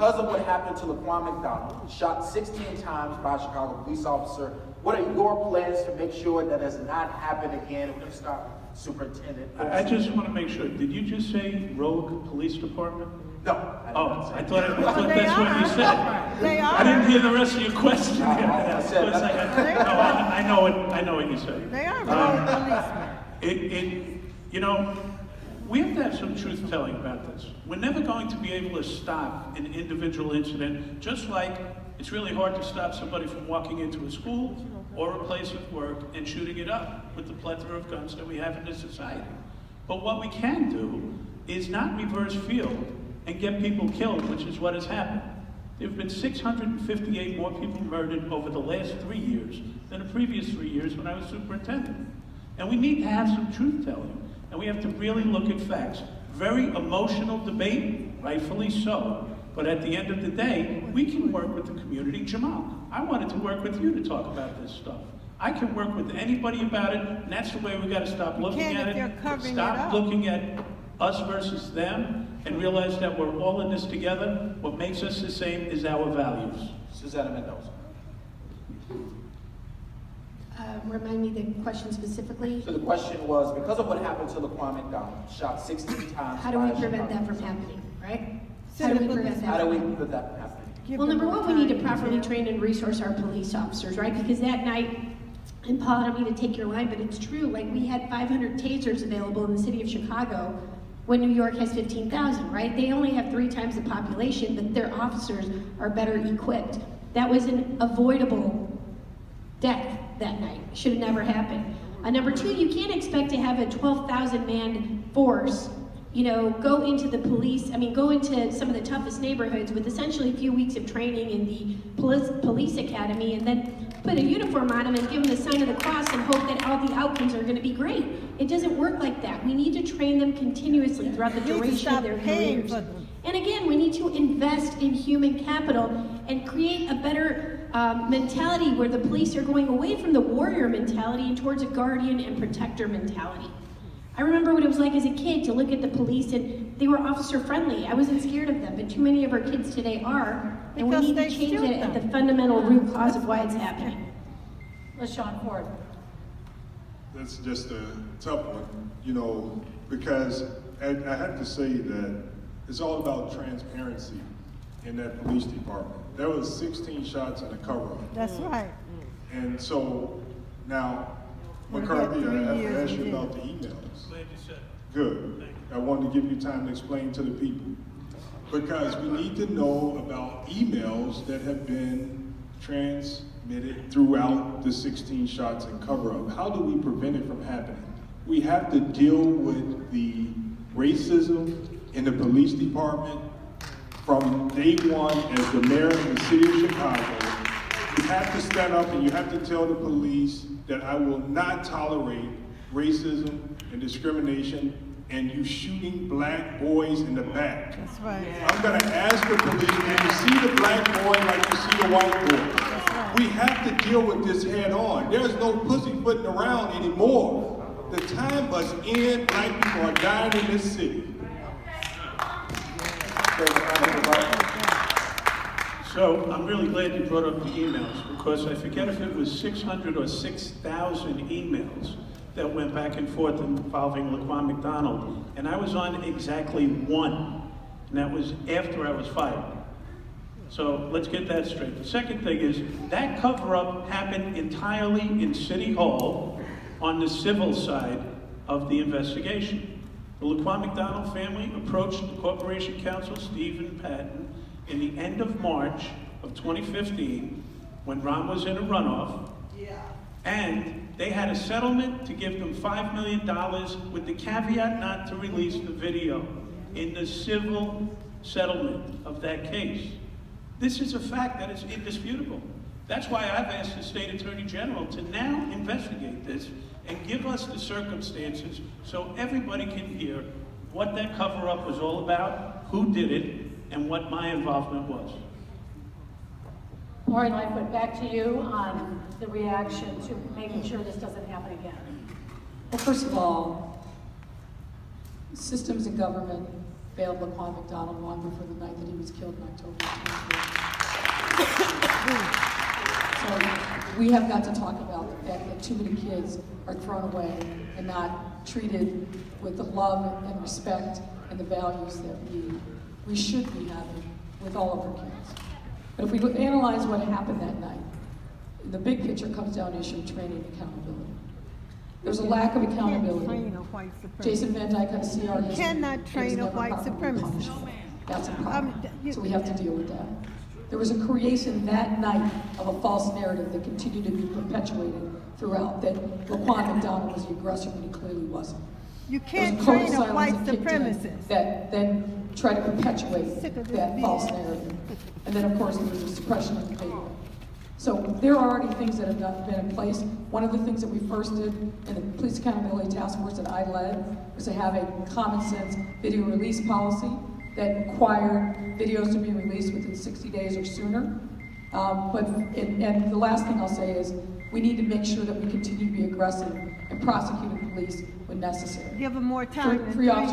because of what happened to LaQuan McDonald, shot 16 times by a Chicago police officer, what are your plans to make sure that does not happen again? We're going to start Superintendent. I just want to make sure, did you just say rogue police department? No. I thought that's what you said. They are. I didn't hear the rest of your question. I said I know what you said. They are rogue policemen. You know, we have to have some truth telling about this. We're never going to be able to stop an individual incident, just like it's really hard to stop somebody from walking into a school or a place of work and shooting it up with the plethora of guns that we have in this society. But what we can do is not reverse field and get people killed, which is what has happened. There have been 658 more people murdered over the last 3 years than the previous 3 years when I was superintendent. And we need to have some truth telling. And we have to really look at facts. Very emotional debate, rightfully so. But at the end of the day, we can work with the community. Jamal, I wanted to work with you to talk about this stuff. I can work with anybody about it, and that's the way we got to stop looking at it. Stop looking at us versus them, and realize that we're all in this together. What makes us the same is our values. Susana Mendoza. Remind me the question specifically. So the question was, because of what happened to LaQuan McDonald, shot 16 times. How do we prevent that from happening, right? How do we prevent that? How do we prevent that from happening? Well, number one, we need to properly train and resource our police officers, right? Because that night, and Paul, I don't mean to take your line, but it's true, like we had 500 tasers available in the city of Chicago when New York has 15,000, right? They only have 3 times the population, but their officers are better equipped. That was an avoidable death that night. Should have never happened. Number two, you can't expect to have a 12,000 man force, go into the police, go into some of the toughest neighborhoods with essentially a few weeks of training in the police academy and then put a uniform on them and give them the sign of the cross and hope that all the outcomes are going to be great. It doesn't work like that. We need to train them continuously throughout the duration of their careers. And again, we need to invest in human capital and create a better mentality where the police are going away from the warrior mentality and towards a guardian and protector mentality. I remember what it was like as a kid to look at the police and they were officer friendly. I wasn't scared of them, but too many of our kids today are, and we need to change it at the fundamental root cause of why it's happening. LaShawn Ford. That's just a tough one, because I have to say that it's all about transparency in that police department. There was 16 shots in the cover-up. That's right. And so now, McCarthy, I have to ask you about the emails. Glad you said. Good. I wanted to give you time to explain to the people. Because we need to know about emails that have been transmitted throughout the 16 shots in cover-up. How do we prevent it from happening? We have to deal with the racism in the police department from day one as the mayor of the city of Chicago. You have to stand up and you have to tell the police that I will not tolerate racism and discrimination and you shooting black boys in the back. That's right. I'm gonna ask the police, can you see the black boy like you see the white boy? Right. We have to deal with this head on. There's no pussyfooting around anymore. The time must end. Black people are dying in this city. So I'm really glad you brought up the emails because I forget if it was 600 or 6,000 emails that went back and forth involving LaQuan McDonald. And I was on exactly one, and that was after I was fired. So let's get that straight. The second thing is that cover-up happened entirely in City Hall on the civil side of the investigation. The LaQuan McDonald family approached the Corporation Counsel, Stephen Patton, in the end of March of 2015, when Ron was in a runoff, and they had a settlement to give them $5 million with the caveat not to release the video in the civil settlement of that case. This is a fact that is indisputable. That's why I've asked the State Attorney General to now investigate this and give us the circumstances so everybody can hear what that cover-up was all about, who did it, and what my involvement was. Mayor Lightfoot, back to you on the reaction to making sure this doesn't happen again. Well, first of all, systems in government bailed LaQuan McDonald long before the night that he was killed in October. So we have got to talk about the fact that too many kids are thrown away and not treated with the love and respect and the values that we should be having with all of our kids. But if we analyze what happened that night, the big picture comes down to issue of training and accountability. There's a lack of accountability. Jason Van Dyke had a CR. You cannot train a white supremacist. That's a problem. So we have to deal with that. There was a creation that night of a false narrative that continued to be perpetuated throughout, that LaQuan McDonald was the aggressor when he clearly wasn't. You can't train a white That kicked in supremacist. that then tried to perpetuate Sick of this that false BS. narrative. And then, of course, there was the suppression of the paper. So there are already things that have been in place. One of the things that we first did in the Police Accountability Task Force that I led was to have a common sense video release policy that required videos to be released within 60 days or sooner. And the last thing I'll say is we need to make sure that we continue to be aggressive and prosecute the police when necessary. Give them more time. Free officers